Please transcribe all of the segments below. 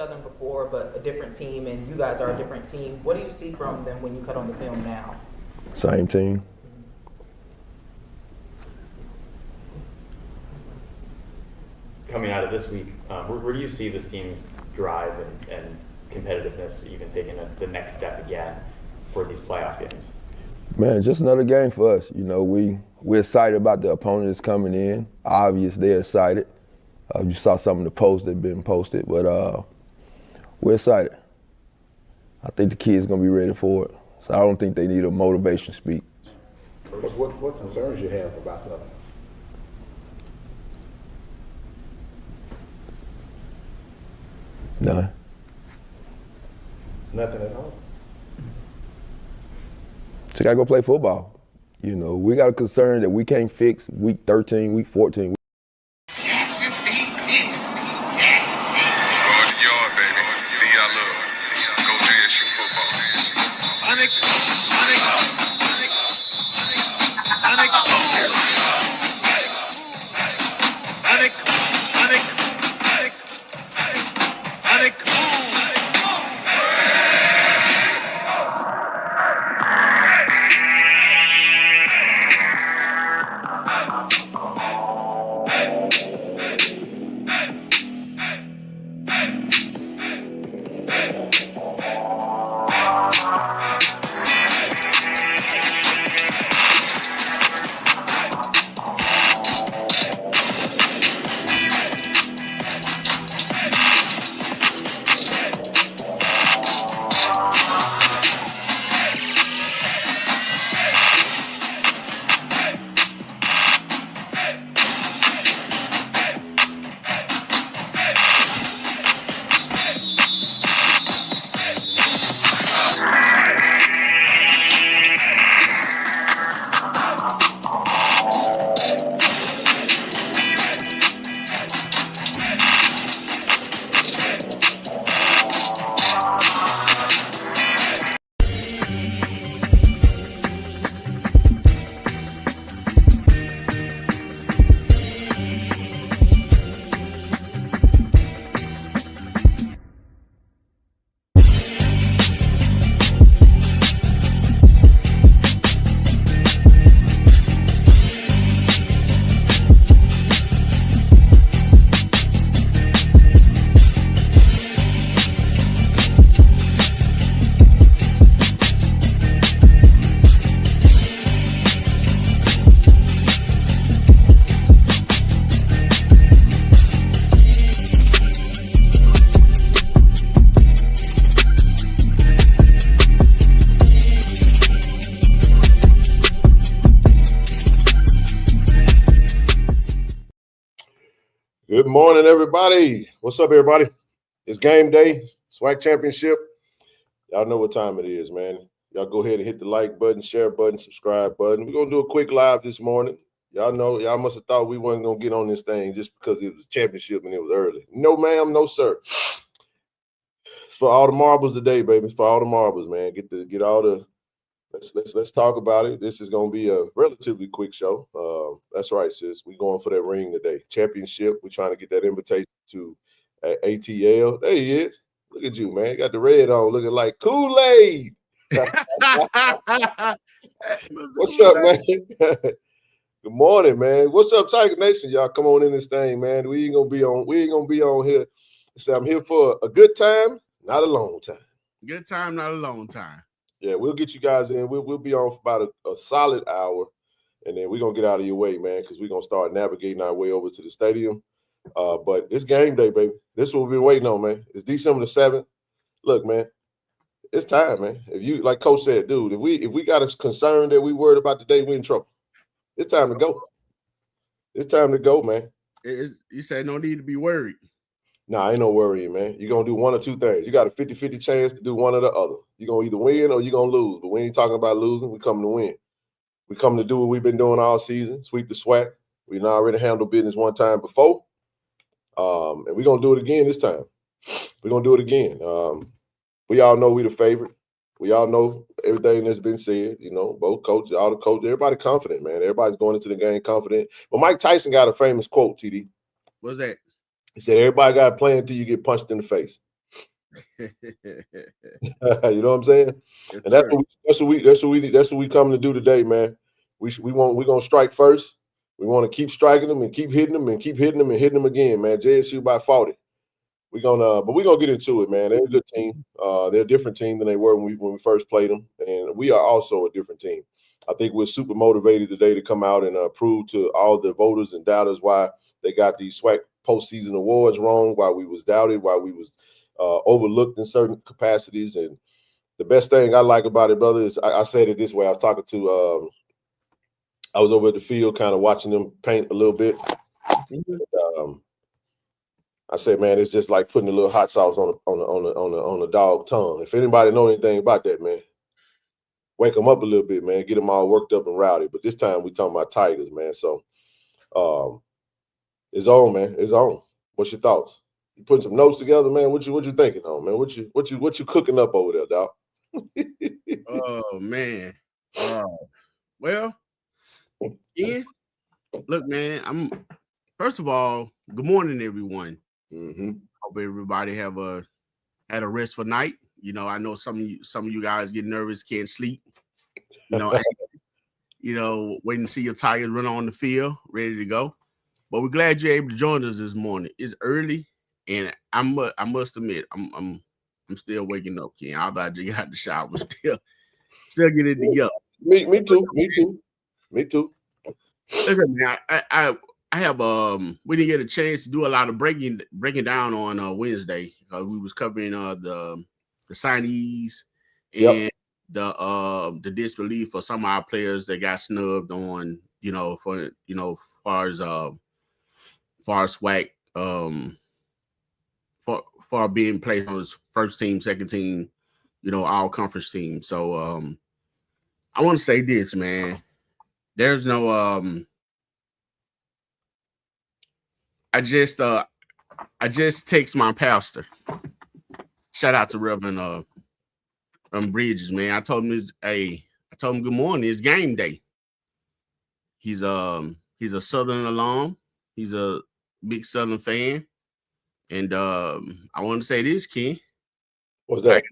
other before, but a different team, and you guys are a different team. What do you see from them when you cut on the film now? Same team. Coming out of this week, where do you see this team's drive and competitiveness even taking the next step again for these playoff games? Man, just another game for us. You know, we're excited about the opponent that's coming in. Obvious, they're excited. You saw some of the posts that have been posted, but we're excited. I think the kids gonna be ready for it. So I don't think they need a motivation speech. What concerns you have about Southern? None. Nothing at all. So gotta go play football. You know, we got a concern that we can't fix week 13, week 14. Jackson State this. Jackson State. Go in the yard, baby. League I love. Go JSU football. Good morning, everybody. What's up, everybody? It's game day, SWAC championship. Y'all know what time it is, man. Y'all go ahead and hit the like button, share button, subscribe button. We're going to do a quick live this morning. Y'all know, y'all must have thought we weren't going to get on this thing just because it was championship and it was early. No, ma'am, no, sir. It's for all the marbles today, baby. It's for all the marbles, man. Get all the let's talk about it. This is going to be a relatively quick show. That's right, sis. We're going for that ring today. Championship. We're trying to get that invitation to ATL. There he is. Look at you, man. You got the red on, looking like Kool-Aid. What's up, man? Good morning, man. What's up, Tiger Nation? Y'all come on in this thing, man. We ain't gonna be on here. So I'm here for a good time, not a long time. Good time, not a long time. Yeah, we'll get you guys in. We'll be on for about a solid hour, and then we're going to get out of your way, man, because we're going to start navigating our way over to the stadium. But it's game day, baby. This is what we've been waiting on, man. It's December the 7th. Look, man, it's time, man. If you, like Coach said, dude, if we got a concern that we worried about today, we're in trouble. It's time to go. It's time to go, man. You said no need to be worried. Nah, ain't no worrying, man. You're going to do one or two things. You got a 50-50 chance to do one or the other. You're going to either win or you're going to lose. But we ain't talking about losing. We coming to win. We coming to do what we've been doing all season, sweep the SWAC. We done already handled business one time before. And we're going to do it again this time. We're going to do it again. We all know we the favorite. We all know everything that's been said, you know, both coaches, all the coaches, everybody confident, man. Everybody's going into the game confident. But Mike Tyson got a famous quote, TD. What's that? He said, everybody got a plan until you get punched in the face. You know what I'm saying? Yes, And sir. that's what we coming to do today, man. We're gonna strike first. We want to keep striking them and keep hitting them and keep hitting them and hitting them again, man. JSU by 40. We're gonna get into it, man. They're a good team. They're a different team than they were when we first played them, and we are also a different team. I think we're super motivated today to come out and prove to all the voters and doubters why they got these SWAC postseason awards wrong, why we was doubted, why we was overlooked in certain capacities. And the best thing I like about it, brother, is I said it this way. I was talking to I was over at the field kind of watching them paint a little bit. And, I said, man, it's just like putting a little hot sauce on a dog tongue. If anybody know anything about that, man, wake them up a little bit, man. Get them all worked up and rowdy. But this time we talking about Tigers, man. So it's on, man. It's on. What's your thoughts? You putting some notes together, man? What you thinking on, man? What you cooking up over there, dog? Oh man. Well, yeah. Look, man. First of all, good morning, everyone. Hope everybody had a restful night. You know, I know some of you guys get nervous, can't sleep. You know, waiting to see your Tigers run on the field, ready to go. But we're glad you're able to join us this morning. It's early, and I must admit, I'm still waking up, Ken. I'm about to get out the shower, but still get it together. Me too. Look at me. I have we didn't get a chance to do a lot of breaking down on Wednesday because we was covering the signees and the disbelief for some of our players that got snubbed on, far as SWAC for being placed on his first team, second team, all conference team. So I want to say this, man. There's no I just text my pastor. Shout out to Reverend Bridges, man. I told him good morning. It's game day. He's a Southern alum. He's a big Southern fan. And I want to say this, Ken. What's that?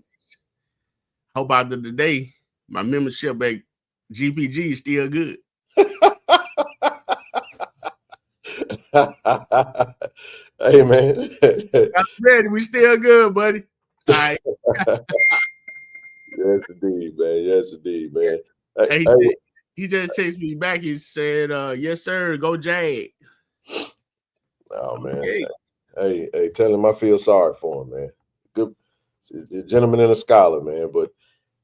Hope out of the day, my membership at GPG is still good. Hey, man. I'm ready. We still good, buddy. All right. Yes, indeed, man. Yes, indeed, man. He just texted me back. He said, yes, sir. Go Jag. Oh, man. Hey, tell him I feel sorry for him, man. Good. A gentleman and a scholar, man. But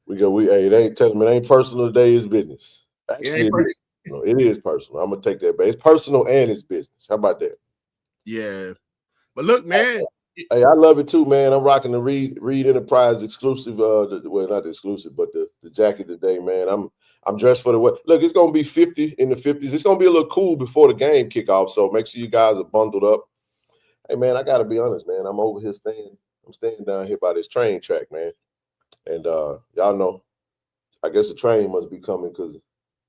it ain't personal today, it's business. Actually, it is personal. I'm gonna take that back. It's personal and it's business. How about that? Yeah. But look, man. Hey, I love it too, man. I'm rocking the Reed Enterprise exclusive. Well, not exclusive, but the jacket today, man. I'm dressed for the weather. Look, it's gonna be 50 in the 50s. It's gonna be a little cool before the game kickoff. So make sure you guys are bundled up. Hey, man, I gotta be honest, man. I'm over here I'm staying down here by this train track, man. And y'all know, I guess the train must be coming because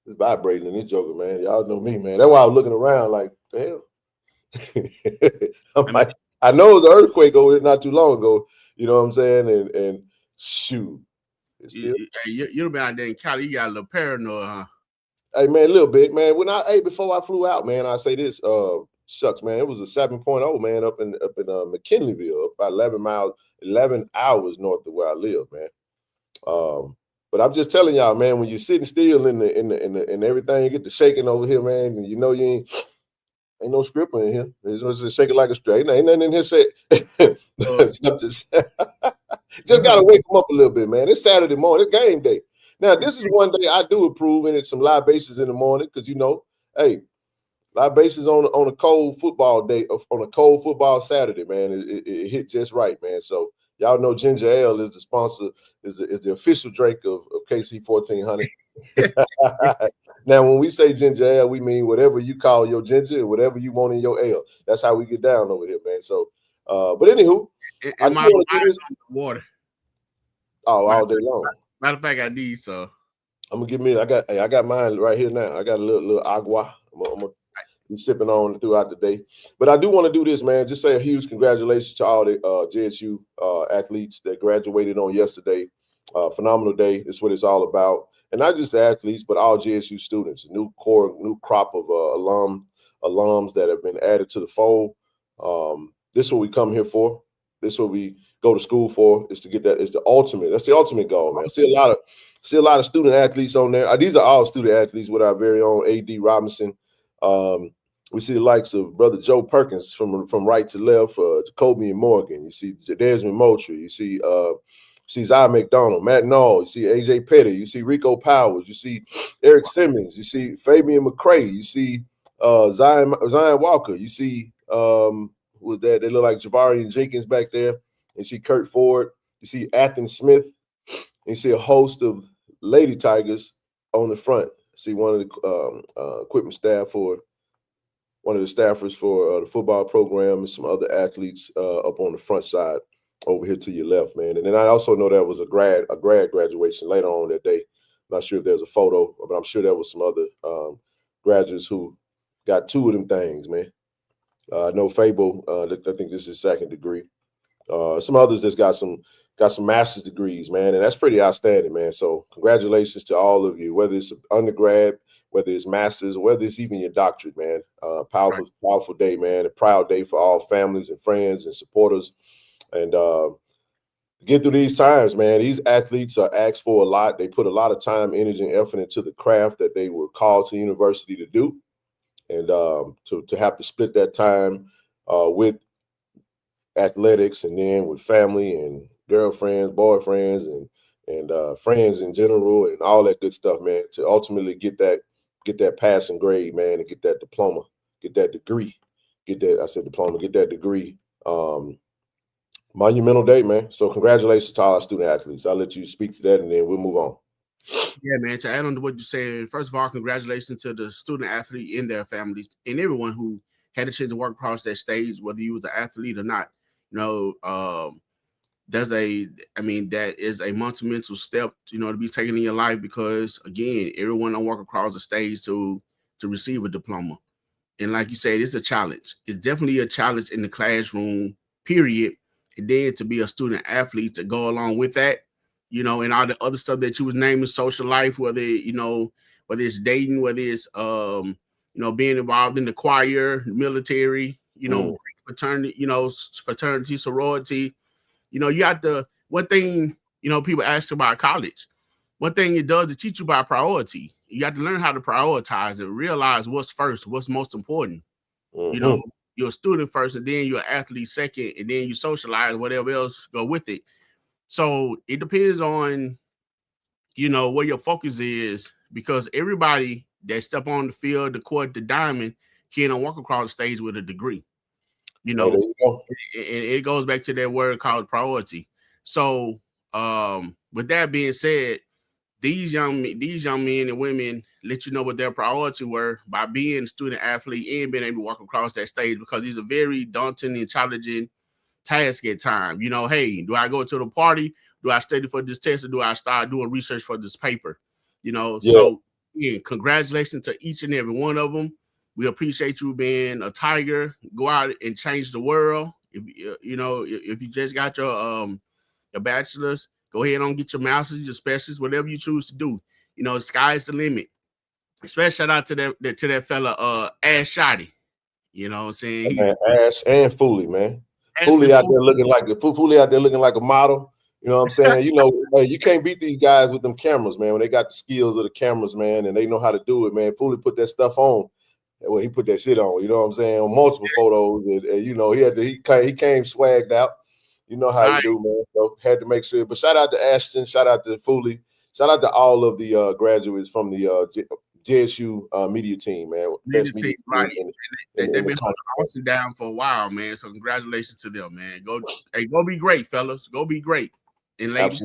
it's vibrating in this joker, man. Y'all know me, man. That's why I was looking around like, the hell. I'm like, I know it was an earthquake over here not too long ago. You know what I'm saying? And shoot. You've been out there in Cali. You got a little paranoid, huh? Hey, man, a little bit, man. Before I flew out, man, I say this, shucks, man, it was a 7.0, man, up in McKinleyville, about 11 hours north of where I live, man. But I'm just telling y'all, man, when you're sitting still in everything, you get to shaking over here, man, and you know you ain't no scripper in here. It's just shaking like a straight. Ain't nothing in here shake. Just gotta wake them up a little bit, man. It's Saturday morning, it's game day. Now, this is one day I do approve, and it's some libations in the morning, because hey, libations on a cold football day, on a cold football Saturday, man. It hit just right, man. So y'all know ginger ale is the sponsor, is the official drink of KC 1400. Now, when we say ginger ale, we mean whatever you call your ginger, whatever you want in your ale. That's how we get down over here, man. So, but anywho, and my eyes on the water. Oh, all day long. Matter of fact, I need so. I'm gonna give me. I got mine right here now. I got a little agua. be sipping on throughout the day. But I do want to do this, man. Just say a huge congratulations to all the JSU athletes that graduated on yesterday. Phenomenal day. That's what it's all about. And not just athletes, but all JSU students. A new crop of alums that have been added to the fold. This is what we come here for. This is what we go to school for. Is to get that. It's the ultimate. That's the ultimate goal, man. I see a lot of student athletes on there. These are all student athletes with our very own AD Robinson. We see the likes of Brother Joe Perkins from right to left, Jacoby and Morgan. You see Desmond Moultrie. You see Zai McDonald, Matt Nall. You see AJ Petty. You see Rico Powers. You see Eric Simmons. You see Fabian McCray. You see Zion Walker. You see who was that? They look like Javarian Jenkins back there. And you see Kurt Ford. You see Athen Smith. And you see a host of Lady Tigers on the front. See one of the equipment staff for one of the staffers for the football program and some other athletes up on the front side over here to your left, man. And then I also know there was a grad graduation later on that day. I'm not sure if there's a photo, but I'm sure there was some other graduates who got two of them things, man. I know Fable, I think this is second degree. Some others that's got some master's degrees, man, and that's pretty outstanding, man. So congratulations to all of you, whether it's undergrad, whether it's master's, whether it's even your doctorate, man. Powerful day, man. A proud day for all families and friends and supporters. And get through these times, man. These athletes are asked for a lot. They put a lot of time, energy, and effort into the craft that they were called to university to do. And to have to split that time with athletics and then with family and girlfriends, boyfriends, and friends in general and all that good stuff, man, to ultimately get that passing grade, man, and get that diploma, get that degree, get that degree. Monumental day, man. So congratulations to all our student athletes. I'll let you speak to that and then we'll move on. Yeah, man, to add on to what you're saying, first of all, congratulations to the student athlete and their families and everyone who had a chance to work across that stage, whether you was an athlete or not. You know, that is a monumental step, you know, to be taken in your life because, again, everyone don't walk across the stage to receive a diploma. And like you said, it's a challenge. It's definitely a challenge in the classroom, period. And then to be a student athlete to go along with that, you know, and all the other stuff that you was naming, social life, whether it's dating, whether it's being involved in the choir, military, fraternity, sorority. You know, you got one thing, you know, people ask about college. One thing it does is teach you about priority. You got to learn how to prioritize and realize what's first, what's most important. Mm-hmm. You know, you're a student first, and then you're an athlete second, and then you socialize, whatever else go with it. So it depends on, you know, where your focus is, because everybody that step on the field, the court, the diamond, can't walk across the stage with a degree. You know, it goes back to that word called priority. So with that being said, these young men and women let you know what their priority were by being a student athlete and being able to walk across that stage, because these are very daunting and challenging task at time. You know, hey, do I go to the party? Do I study for this test, or do I start doing research for this paper? You know, So yeah, congratulations to each and every one of them. We appreciate you being a Tiger. Go out and change the world. If you just got your bachelor's, go ahead and get your master's, your specialist, whatever you choose to do. You know, the sky's the limit. Special shout out to that fella Ash Shotty. You know what I'm saying? Ash and Foley, man. Foley out there looking like a model. You know what I'm saying? You know, you can't beat these guys with them cameras, man. When they got the skills of the cameras, man, and they know how to do it, man. Foley put that stuff on. Well, he put that shit on. You know what I'm saying? On multiple photos, and you know, he came swagged out. You know how he do, man. So had to make sure. But shout out to Ashton. Shout out to Foley. Shout out to all of the graduates from the JSU media team, man. Best media team, right? They've been holding down for a while, man. So congratulations to them, man. Go be great, fellas. Go be great, and ladies.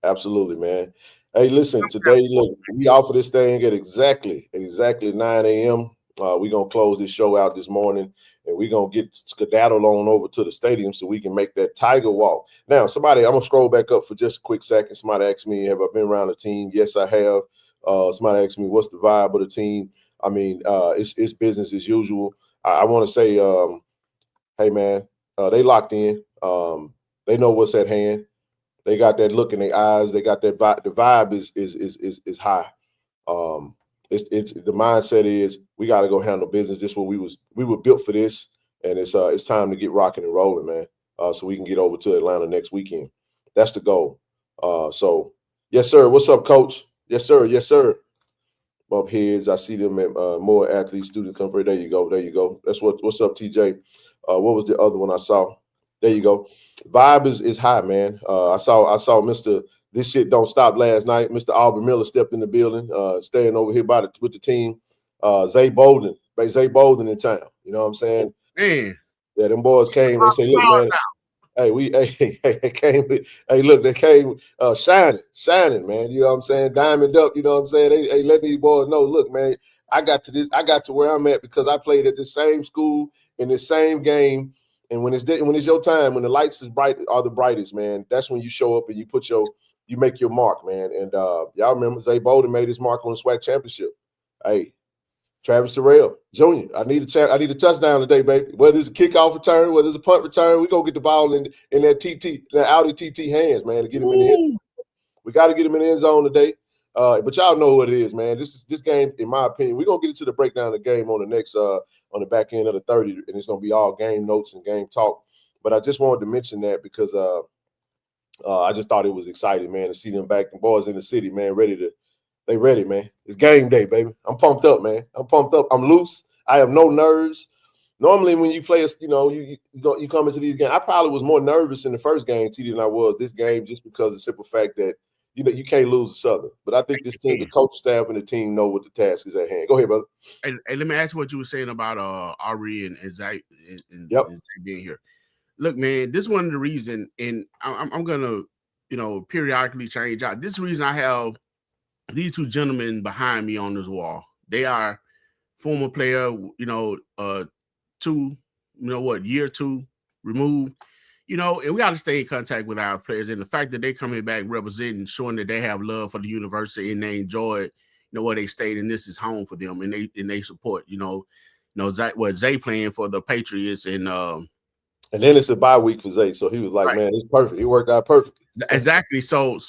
Absolutely, man. Hey, listen, today, look, we offer this thing at exactly 9 a.m. We're going to close this show out this morning, and we're going to get skedaddled on over to the stadium so we can make that Tiger walk. Now, I'm going to scroll back up for just a quick second. Somebody asked me, have I been around the team? Yes, I have. Somebody asked me, what's the vibe of the team? I mean, it's business as usual. I want to say, hey man, they locked in. They know what's at hand. They got that look in their eyes. They got that vibe. The vibe is high. It's the mindset is we got to go handle business. This what we were built for this, and it's time to get rocking and rolling, man. So we can get over to Atlanta next weekend. That's the goal. So yes, sir. What's up, Coach? Yes, sir. Yes, sir. Bump heads. I see them at more athletes, students come. There you go. There you go. That's what's up, TJ. What was the other one I saw? There you go. Vibe is high, man. I saw Mr. This shit don't stop last night. Mr. Aubrey Miller stepped in the building, staying over here with the team. Zay Bolden in town. You know what I'm saying? Man, Yeah, them boys came. They say, look, man. Hey, look, they came shining, man. You know what I'm saying? Diamond up, you know what I'm saying? They let these boys know, look, man, I got to where I'm at because I played at the same school in the same game. And when it's your time, when the lights are the brightest, man, that's when you show up and you make your mark, man. And y'all remember Zay Bolden made his mark on the SWAC championship. Hey, Travis Terrell Jr. I need a touchdown today, baby. Whether it's a kickoff return, whether it's a punt return, we gonna get the ball in that Audi TT hands, man, to get him in the end. We got to get him in the end zone today. But y'all know what it is, man. This game, in my opinion, we're gonna get into the breakdown of the game on the next on the back end of the 30, and it's gonna be all game notes and game talk. But I just wanted to mention that because I just thought it was exciting, man, to see them back and boys in the city, man, they ready, man. It's game day, baby. I'm pumped up, man. I'm pumped up. I'm loose. I have no nerves. Normally, when you play, you come into these games. I probably was more nervous in the first game, TD, than I was this game, just because of the simple fact that you can't lose the Southern. But I think this team, the coaching staff and the team know what the task is at hand. Go ahead, brother. Hey, let me ask you what you were saying about Ari and Zay Yep. and Zay being here. Look, man, this is one of the reasons, and I'm gonna, periodically change out. This is the reason I have these two gentlemen behind me on this wall. They are former player, year 2 removed, and we got to stay in contact with our players. And the fact that they coming back representing, showing that they have love for the university and they enjoy it, where they stayed, and this is home for them, and they support, Zay playing for the Patriots, and then it's a bye week for Zay, so he was like, right. Man, it's perfect. It worked out perfect. Exactly. So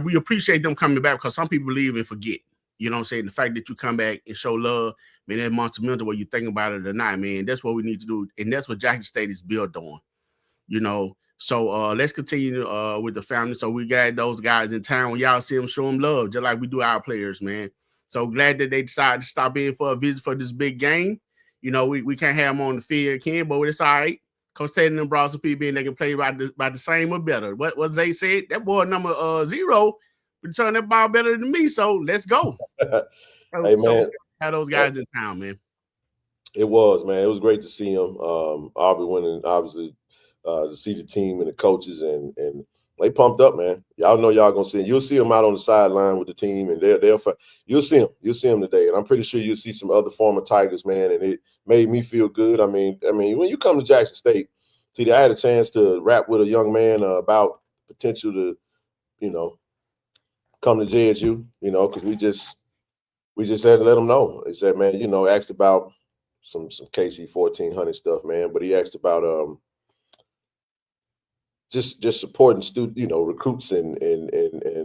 we appreciate them coming back because some people leave and forget. You know what I'm saying? The fact that you come back and show love, man, that monumental whether you think about it or not, man. That's what we need to do. And that's what Jackson State is built on. So let's continue with the family. So we got those guys in town. When y'all see them, show them love, just like we do our players, man. So glad that they decided to stop in for a visit for this big game. We can't have them on the field, but it's all right. Coach Tatum and brought some people in, they can play by the same or better. What Zay said, that boy number 0 return that ball better than me, so let's go. Hey, man. Had those guys in town, man. It was, man. It was great to see him. Aubrey winning, obviously, to see the team and the coaches, and they pumped up, man. Y'all know y'all gonna see him. You'll see them out on the sideline with the team, and you'll see him. You'll see him today, and I'm pretty sure you'll see some other former Tigers, man. And it made me feel good. I mean, when you come to Jackson State, see, I had a chance to rap with a young man about potential to, come to JSU, because we just had to let him know. He said, man, asked about some KC 1400 stuff, man, but he asked about just supporting student, recruits and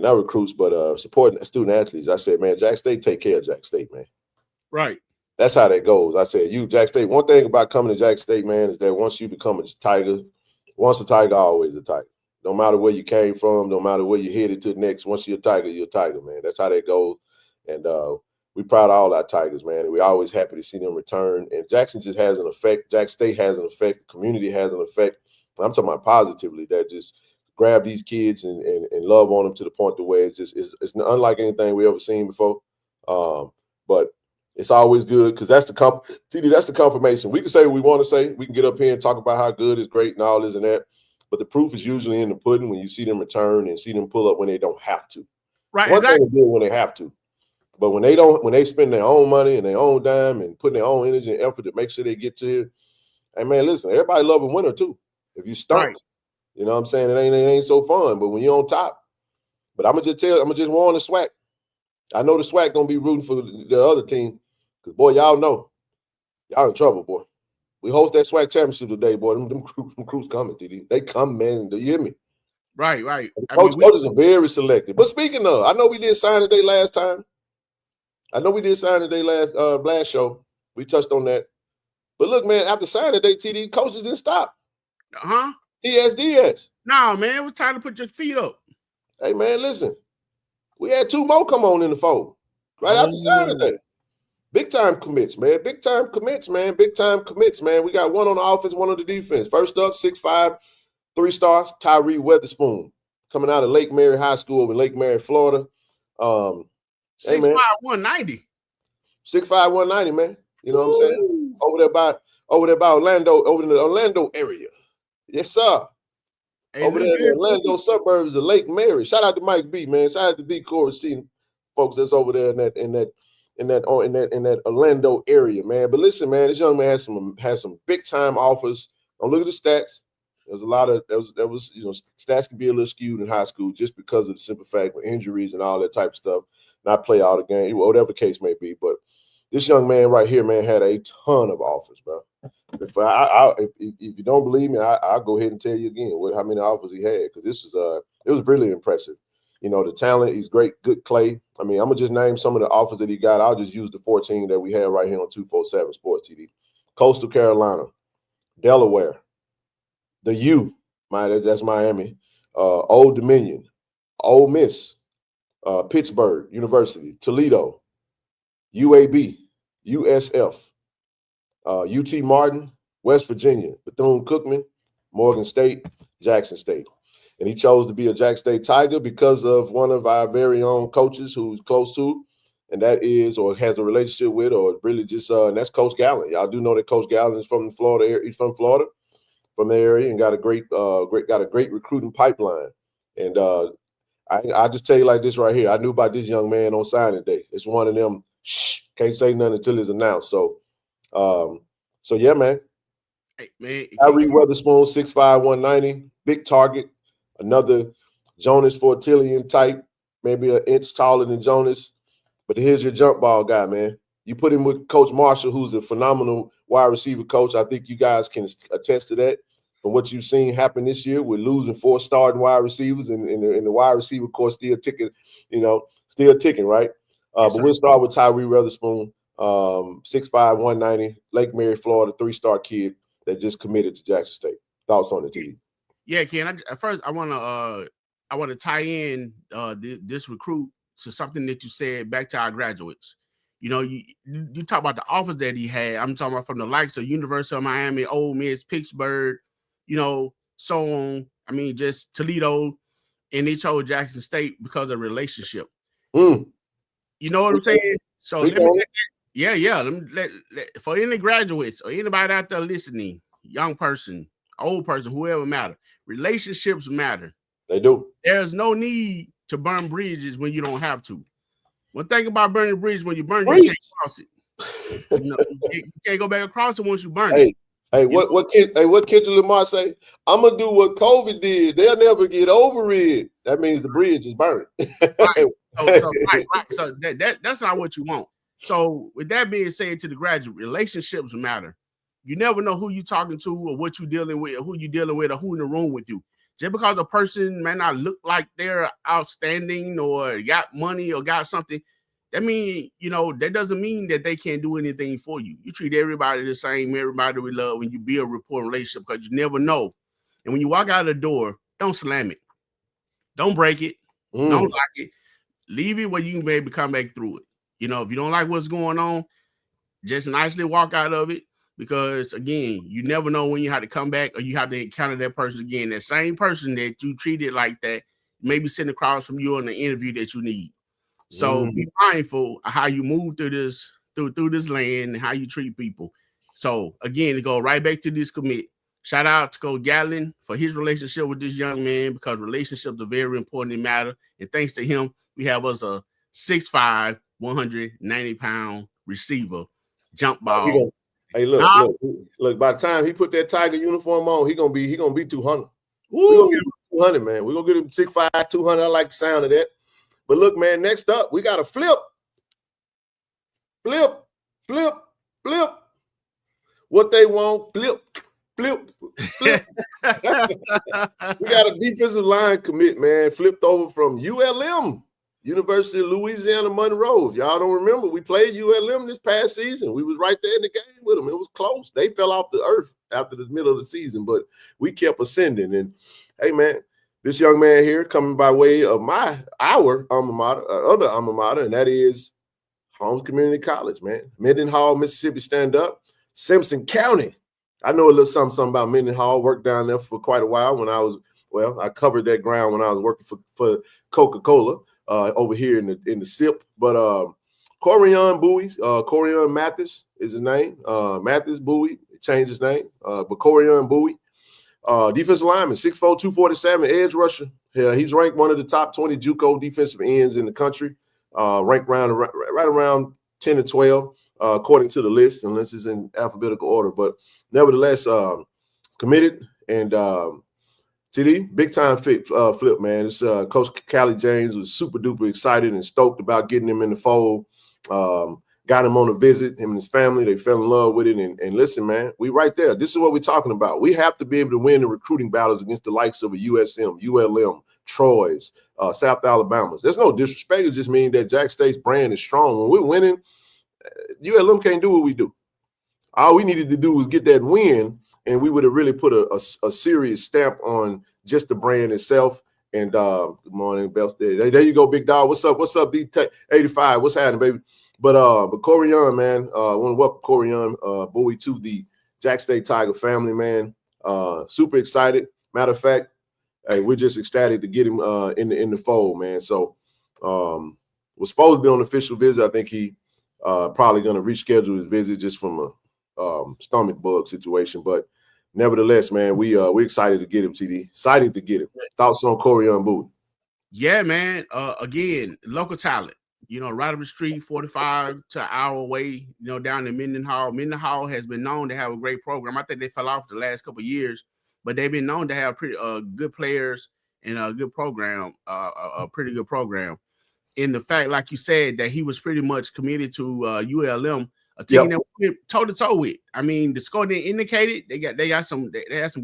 not recruits, but supporting student athletes. I said, man, Jack State take care of Jack State, man. Right. That's how that goes. I said, Jack State. One thing about coming to Jack State, man, is that once you become a Tiger, once a Tiger, always a Tiger. No matter where you came from, no matter where you're headed to next, once you're a Tiger, man. That's how that goes. And we proud of all our Tigers, man. And we're always happy to see them return. And Jackson just has an effect. Jack State has an effect. The community has an effect. I'm talking about positively, that just grab these kids and love on them to the point to where it's unlike anything we ever seen before. But it's always good because that's the confirmation. We can say what we want to say. We can get up here and talk about how good is great and all this and that. But the proof is usually in the pudding when you see them return and see them pull up when they don't have to. Right. One thing to do when they have to. But when they spend their own money and their own dime and putting their own energy and effort to make sure they get to here, hey man, listen, everybody love a winner too. If you stunk, right. You know what I'm saying? It ain't so fun. But when you're on top, but I'm gonna just warn the SWAC. I know the SWAC gonna be rooting for the other team, because boy, y'all know y'all in trouble, boy. We host that SWAC championship today, boy. Them crews coming, TD. They come, man. Do you hear me? Right. Coaches are very selective. But speaking of, I know we did sign today last time. Last show. We touched on that. But look, man, after signing day, TD, coaches didn't stop. TSDS. No, man, it was time to put your feet up. Hey, man, listen. We had 2 more come on in the fold right after signing day. Big time commits, man. Big time commits, man. We got one on the offense, one on the defense. First up, 6'5", 3 stars, Tyree Weatherspoon, coming out of Lake Mary High School over in Lake Mary, Florida. 6'5", 190. 6'5", 190, man. You know what I'm saying? Over there by Orlando, over in the Orlando area. Yes, sir. Hey, over there in the Orlando suburbs of Lake Mary. Shout out to Mike B, man. Shout out to D Core, seeing folks that's over there in that Orlando area, man. But listen, man, this young man has some big time offers. Don't look at the stats. There's a lot of stats can be a little skewed in high school just because of the simple fact with injuries and all that type of stuff. Not play all the game, whatever the case may be. But this young man right here, man, had a ton of offers, bro. If you don't believe me, I'll go ahead and tell you again how many offers he had, because this was it was really impressive. You know, the talent, he's great, good clay. I mean, I'm gonna just name some of the offers that he got. I'll just use the 14 that we have right here on 247 Sports TV. Coastal Carolina, Delaware, the U, that's Miami, Old Dominion, Ole Miss, Pittsburgh University, Toledo, UAB, USF, UT Martin, West Virginia, Bethune-Cookman, Morgan State, Jackson State. And he chose to be a Jackson State Tiger because of one of our very own coaches who's close to, and that is, or has a relationship with, or really just, and that's Coach Gallen. Y'all do know that Coach Gallen is from Florida area. He's from Florida, from the area, and got a great recruiting pipeline. And I just tell you like this right here. I knew about this young man on signing day. It's one of them, can't say nothing until it's announced. So yeah, man. Hey, man. Tyree Weatherspoon, 6'5", 190, big target. Another Jonas Fortillion type, maybe an inch taller than Jonas. But here's your jump ball guy, man. You put him with Coach Marshall, who's a phenomenal wide receiver coach. I think you guys can attest to that from what you've seen happen this year. We're losing 4 starting wide receivers, and the wide receiver course still ticking, right? Yes, but we'll start with Tyree Weatherspoon, 6'5", 190, Lake Mary, Florida, 3-star kid that just committed to Jackson State. Thoughts on the team? Yeah, Ken. First, I want to tie in this recruit to something that you said back to our graduates. You know, you talk about the offers that he had. I'm talking about from the likes of University of Miami, Ole Miss, Pittsburgh, so on. I mean, just Toledo, and they chose Jackson State because of relationship. You know what I'm saying? So let me for any graduates or anybody out there listening, young person, old person, whoever matter, relationships matter. They do. There's no need to burn bridges when you don't have to. One thing about burning bridges, when you burn it, you can't cross it. You can't go back across it once you burn it. What Kendrick Lamar say? I'm gonna do what COVID did. They'll never get over it. That means the bridge is burned. Right. So that's not what you want. So with that being said, to the graduate, relationships matter. You never know who you're talking to or what you're dealing with or who you're dealing with or who in the room with you. Just because a person may not look like they're outstanding or got money or got something, that doesn't mean that they can't do anything for you. You treat everybody the same, everybody we love, when you build a rapport relationship, because you never know. And when you walk out of the door, don't slam it. Don't break it. Don't lock it. Leave it where you can be able to come back through it. If you don't like what's going on, just nicely walk out of it. Because, again, you never know when you have to come back or you have to encounter that person again. That same person that you treated like that may be sitting across from you on the interview that you need. So be mindful of how you move through this land and how you treat people. So, again, to go right back to this commit, shout out to Coach Gatlin for his relationship with this young man, because relationships are very important and matter. And thanks to him, we have us a 6'5", 190-pound receiver, jump ball. Hey, look! By the time he put that Tiger uniform on, he gonna be 200. We're gonna get him 200, man. We're gonna get him 6'5", 200. I like the sound of that. But look, man, next up, we got a flip. Flip, flip, flip. What they want, flip, flip, flip. We got a defensive line commit, man, flipped over from ULM, University of Louisiana Monroe. If y'all don't remember, we played ULM this past season. We was right there in the game with them. It was close. They fell off the earth after the middle of the season, but we kept ascending. And hey, man, this young man here coming by way of our alma mater, other alma mater, and that is Holmes Community College, man. Mendenhall, Mississippi, stand up. Simpson County. I know a little something about Mendenhall. Worked down there for quite a while when I covered that ground when I was working for Coca-Cola over here in the SIP. But Corian Mathis is his name. Mathis Bowie changed his name. But Corian Bowie. Defensive lineman, 6'4", 247, edge rusher. Yeah, he's ranked one of the top 20 JUCO defensive ends in the country. Ranked right around 10 to 12, according to the list, unless it's in alphabetical order. But nevertheless, committed and TD, big time flip, man. This Coach Callie James was super duper excited and stoked about getting him in the fold. Got him on a visit, him and his family. They fell in love with it. And listen, man, we right there. This is what we're talking about. We have to be able to win the recruiting battles against the likes of a USM, ULM, Troy's, South Alabama's. There's no disrespect. It just means that Jack State's brand is strong. When we're winning, ULM can't do what we do. All we needed to do was get that win, and we would have really put a serious stamp on just the brand itself. And good morning, Belstead. There you go, big dog. What's up? What's up, D85? What's happening, baby? But Corian, man, I want to welcome Corian Bowie to the Jack State Tiger family, man. Super excited. Matter of fact, hey, we're just ecstatic to get him in the fold, man. So was supposed to be on an official visit. I think he probably going to reschedule his visit just from a stomach bug situation. But nevertheless, man, we're excited to get him, TD. Excited to get him. Thoughts on Corian Bowie? Yeah, man. Again, local talent. You know, right up the street, 45 to an hour away, down in Mendenhall. Mendenhall has been known to have a great program. I think they fell off the last couple of years, but they've been known to have pretty good players and a good program, a pretty good program. In the fact, like you said, that he was pretty much committed to ULM, a team that we went toe-to-toe with. I mean, the score didn't indicate it. They had some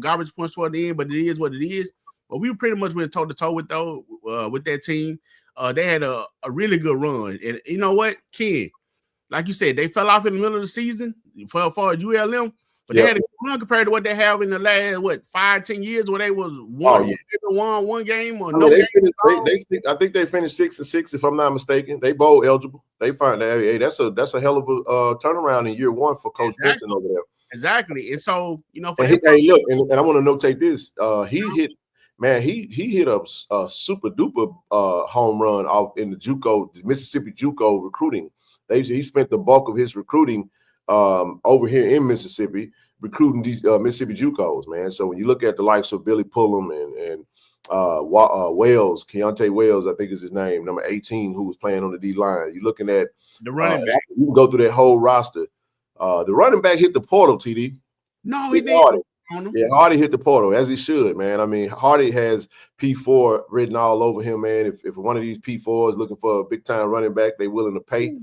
garbage points toward the end, but it is what it is. But we pretty much went toe-to-toe with that team. They had a really good run. And you know what, Ken, like you said, they fell off in the middle of the season for ULM, but they had a good run compared to what they have in the last, 5-10 years where they was one game or no game. I think they finished 6-6, if I'm not mistaken. They bowl eligible. They find that, hey, that's a hell of a turnaround in year one for Coach Vincent over there. Exactly. And so, look, and I want to notate this. He hit a super duper home run off in the JUCO, Mississippi JUCO recruiting. He spent the bulk of his recruiting over here in Mississippi, recruiting these Mississippi JUCOs, man. So when you look at the likes of Billy Pullum and Wells, Keontae Wells, I think is his name, number 18, who was playing on the D line. You're looking at the running back. You can go through that whole roster. The running back hit the portal, TD. No, he didn't. Yeah, Hardy hit the portal, as he should, man. I mean, Hardy has P4 written all over him, man. If one of these P4s looking for a big-time running back, they willing to pay.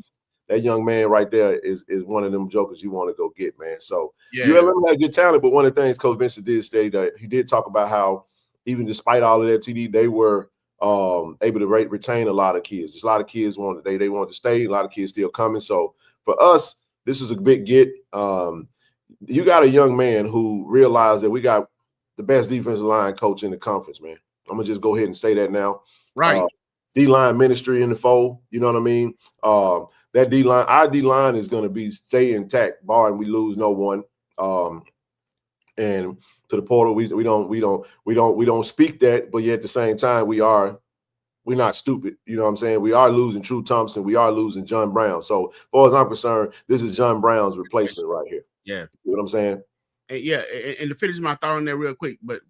That young man right there is one of them jokers you want to go get, man. So ULM had good talent, but one of the things Coach Vincent did say that he did talk about how even despite all of that, TD, they were able to retain a lot of kids. Just a lot of kids wanted to stay. A lot of kids still coming. So for us, this is a big get. You got a young man who realized that we got the best defensive line coach in the conference, man. I'm going to just go ahead and say that now. Right. D-line ministry in the fold, you know what I mean? That D-line, our D-line is going to stay intact, barring we lose no one. And to the portal, we don't speak that, but yet at the same time, we're not stupid. You know what I'm saying? We are losing True Thompson. We are losing John Brown. So as far as I'm concerned, this is John Brown's replacement right here. Yeah. You know what I'm saying? And to finish my thought on there real quick, but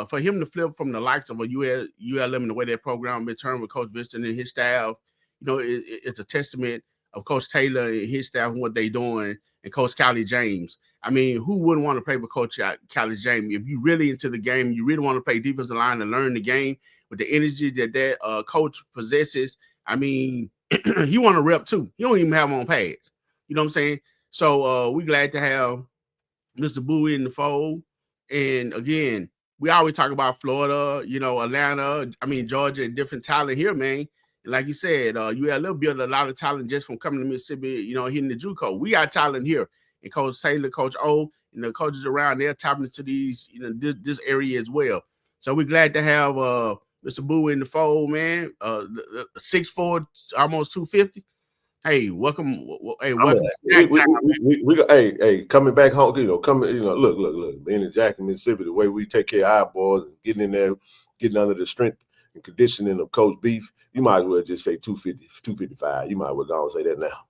for him to flip from the likes of a ULM and the way that program been turned with Coach Vincent and his staff, it's a testament of Coach Taylor and his staff and what they doing, and Coach Callie James. I mean, who wouldn't want to play with Coach Callie James? If you really into the game, you really want to play defensive line and learn the game with the energy that coach possesses, I mean, he want to rep too. He don't even have him on pads. You know what I'm saying? So we glad to have Mr. Bowie in the fold. And again, we always talk about Florida, you know, Atlanta, I mean, Georgia, and different talent here, man. And like you said, you had a lot of talent just from coming to Mississippi, you know, hitting the JUCO. We got talent here. And Coach Taylor, Coach O, and the coaches around, they're tapping into these, you know, this area as well. So we're glad to have Mr. Bowie in the fold, man. 6'4", almost 250. Hey, welcome. Hey, welcome. Hey, coming back home, look, being in Jackson, Mississippi, the way we take care of our boys, getting in there, getting under the strength and conditioning of Coach Beef, you might as well just say 250, 255. You might as well go and say that now.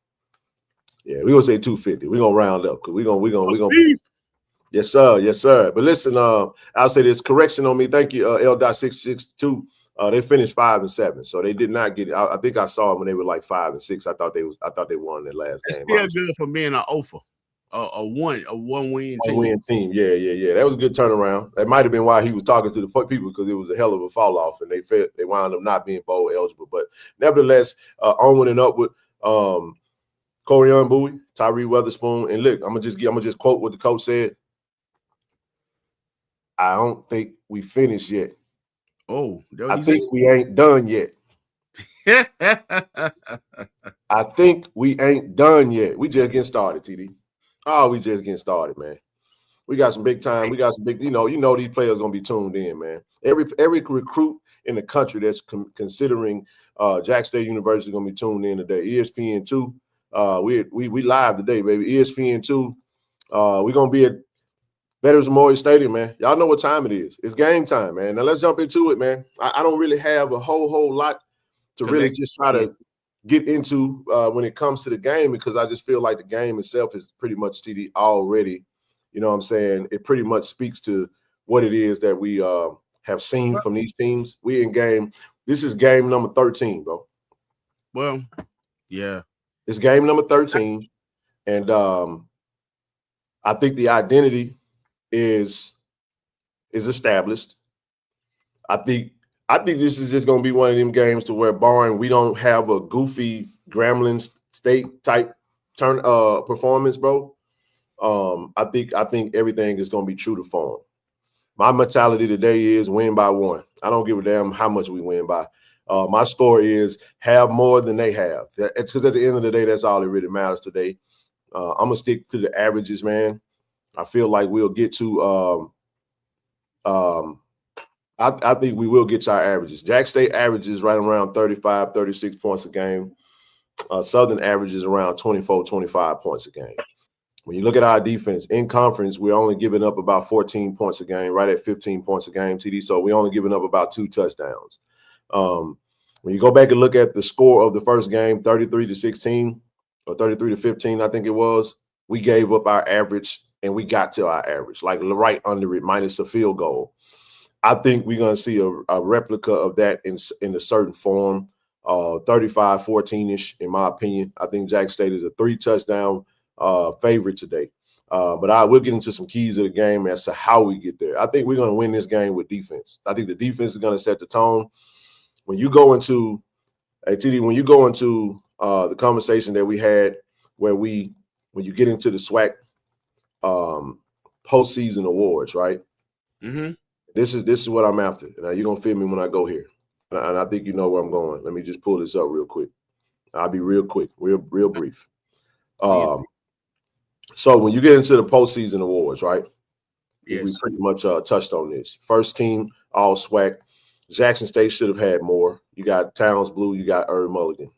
Yeah, we're gonna say 250. We're gonna round up because we're gonna. Yes, sir. Yes, sir. But listen, I'll say this correction on me. Thank you, L.662. They finished 5 and 7, so they did not get it. I think I saw them when they were like 5 and 6. I thought they won their last game. Still good for being an offer, a one win team. Yeah. That was a good turnaround. That might have been why he was talking to the people, because it was a hell of a fall off, and they wound up not being bowl eligible. But nevertheless, onward and upward. Corian Bowie, Tyree Weatherspoon, and look, I'm gonna just quote what the coach said. I don't think we finished yet. Oh, I think we ain't done yet. I think we ain't done yet. We just getting started, TD. Oh, we just getting started, man. We got some big time. We got some big, you know these players gonna be tuned in, man. Every recruit in the country that's considering Jack State University gonna be tuned in today. ESPN2. We live today, baby. ESPN2. We're gonna be at Veterans Memorial Stadium, man. Y'all know what time it is. It's game time, man. Now let's jump into it, man. I don't really have a whole lot to really just try to get into when it comes to the game, because I just feel like the game itself is pretty much TD already. You know what I'm saying? It pretty much speaks to what it is that we have seen from these teams. We in game. This is game number 13, bro. Well, yeah. It's game number 13. And I think the identity is established. I think this is just going to be one of them games to where, barring we don't have a goofy Grambling State type performance, bro. I think everything is going to be true to form. My mentality today is win by 1. I don't give a damn how much we win by. My score is have more than they have. Because at the end of the day, that's all that really matters today. I'm gonna stick to the averages, man. I feel like we'll get to. I think we will get to our averages. Jack State averages right around 35, 36 points a game. Southern averages around 24, 25 points a game. When you look at our defense in conference, we're only giving up about 14 points a game, right at 15 points a game, TD. So we're only giving up about 2 touchdowns. When you go back and look at the score of the first game, 33-16 or 33-15, I think it was, we gave up our average and we got to our average, like right under it, minus a field goal. I think we're going to see a replica of that in a certain form, 35-14-ish, in my opinion. I think Jack State is a 3-touchdown favorite today. But I will get into some keys of the game as to how we get there. I think we're going to win this game with defense. I think the defense is going to set the tone. When you go into, TD, when you go into the conversation that we had when you get into the SWAC postseason awards, right? Mm-hmm. This is what I'm after. Now you're gonna feel me when I go here, and I think you know where I'm going. Let me just pull this up real quick. I'll be real quick, real brief. So when you get into the postseason awards, right? Yes. We pretty much touched on this. First team all SWAC. Jackson State should have had more. You got Towns Blue, you got Irv Mulligan.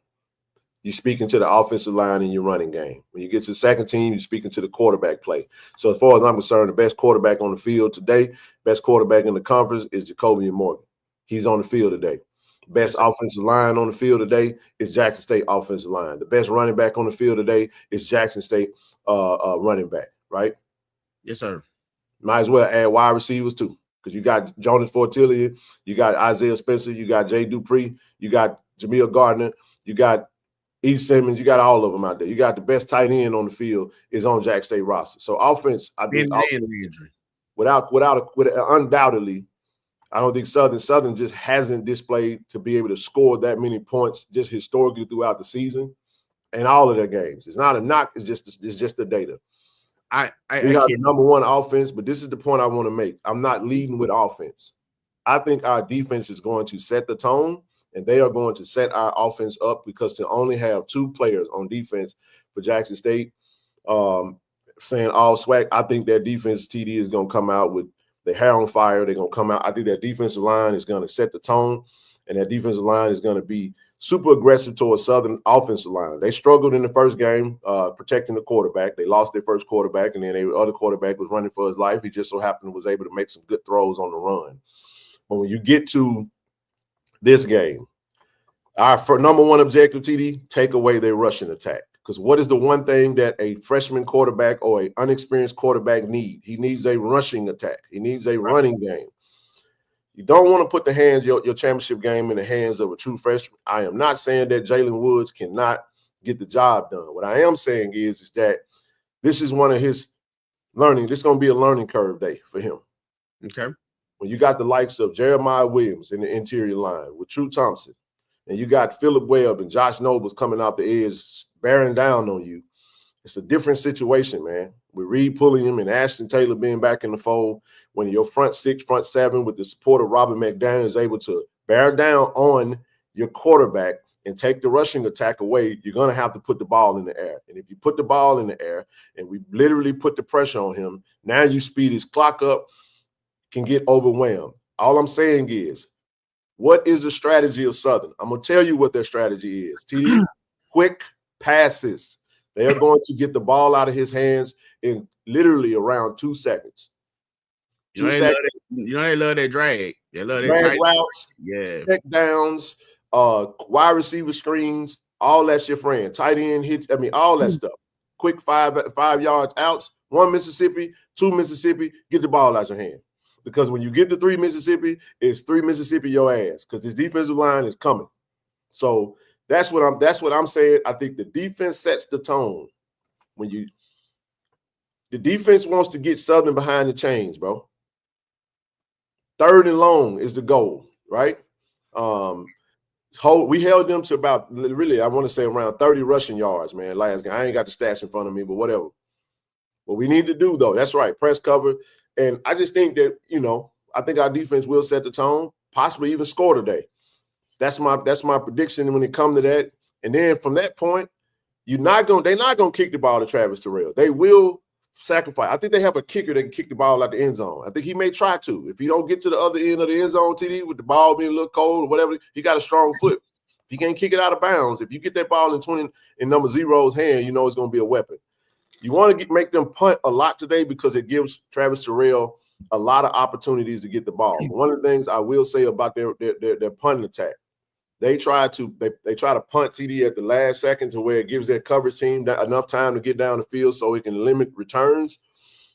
You're speaking to the offensive line in your running game. When you get to the second team, you're speaking to the quarterback play. So as far as I'm concerned, the best quarterback on the field today, best quarterback in the conference is Jacoby Morgan. He's on the field today. Best offensive line on the field today is Jackson State offensive line. The best running back on the field today is Jackson State running back, right? Yes, sir. Might as well add wide receivers too, because you got Jonas Fortillia, you got Isaiah Spencer, you got Jay Dupree, you got Jamil Gardner, you got E. Simmons, you got all of them out there. You got the best tight end on the field is on Jack State roster. So offense, I think undoubtedly, I don't think Southern just hasn't displayed to be able to score that many points just historically throughout the season and all of their games. It's not a knock. It's just the data. We got the number one offense, but this is the point I want to make. I'm not leading with offense. I think our defense is going to set the tone, and they are going to set our offense up because to only have 2 players on defense for Jackson State, saying all SWAC, I think their defense TD is going to come out with their hair on fire. They're going to come out. I think that defensive line is going to set the tone, and that defensive line is going to be super aggressive towards Southern offensive line. They struggled in the first game protecting the quarterback. They lost their first quarterback, and then the other quarterback was running for his life. He just so happened was able to make some good throws on the run. But when you get to this game, our number one objective, TD, take away their rushing attack. Because what is the one thing that a freshman quarterback or an unexperienced quarterback need? He needs a rushing attack. He needs a running game. You don't want to put your championship game in the hands of a true freshman. I am not saying that Jalen Woods cannot get the job done. What I am saying is that this is one of his learning. This is going to be a learning curve day for him. Okay. When you got the likes of Jeremiah Williams in the interior line with True Thompson, and you got Phillip Webb and Josh Nobles coming out the edge, bearing down on you, it's a different situation, man. With Reed Pulliam and Ashton Taylor being back in the fold, when your front 6, front 7 with the support of Robert McDaniel is able to bear down on your quarterback and take the rushing attack away, you're going to have to put the ball in the air. And if you put the ball in the air and we literally put the pressure on him, now you speed his clock up, can get overwhelmed. All I'm saying is, what is the strategy of Southern? I'm going to tell you what their strategy is. TD, quick passes. They are going to get the ball out of his hands in literally around 2 seconds. You know they love that drag. They love that drag routes, check downs, wide receiver screens, all that's your friend. Tight end hits, all that stuff. Quick 5 yards outs, 1 Mississippi, 2 Mississippi, get the ball out your hand. Because when you get to 3 Mississippi, it's 3 Mississippi your ass because this defensive line is coming. So that's what I'm saying. I think the defense sets the tone. The defense wants to get Southern behind the chains, bro. 3rd and long is the goal, right? We held them to about, really, I want to say around 30 rushing yards, man, last game. I ain't got the stats in front of me, but whatever. What we need to do, though, that's right, press cover. And I just think that, I think our defense will set the tone, possibly even score today. That's my prediction when it comes to that. And then from that point, they're not gonna kick the ball to Travis Terrell. They will sacrifice. I think they have a kicker that can kick the ball out the end zone. I think he may try to. If you don't get to the other end of the end zone, TD, with the ball being a little cold or whatever, he got a strong foot. If he can't kick it out of bounds, if you get that ball in number 0's hand, it's going to be a weapon. You want to make them punt a lot today because it gives Travis Terrell a lot of opportunities to get the ball. But one of the things I will say about their punting attack, they try to punt TD at the last second to where it gives their coverage team enough time to get down the field so it can limit returns.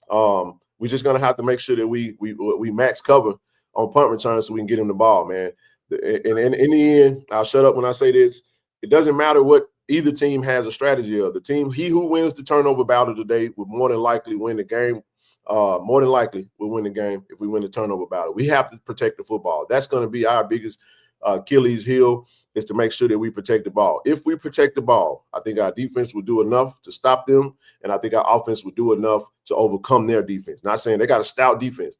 We're just going to have to make sure that we max cover on punt returns so we can get him the ball, man. And in the end, I'll shut up when I say this. It doesn't matter what either team has a strategy of. The team, he who wins the turnover battle today will more than likely win the game. More than likely we'll win the game if we win the turnover battle. We have to protect the football. That's going to be our biggest Achilles heel, is to make sure that we protect the ball. If we protect the ball, I think our defense will do enough to stop them, and I think our offense will do enough to overcome their defense. Not saying they got a stout defense.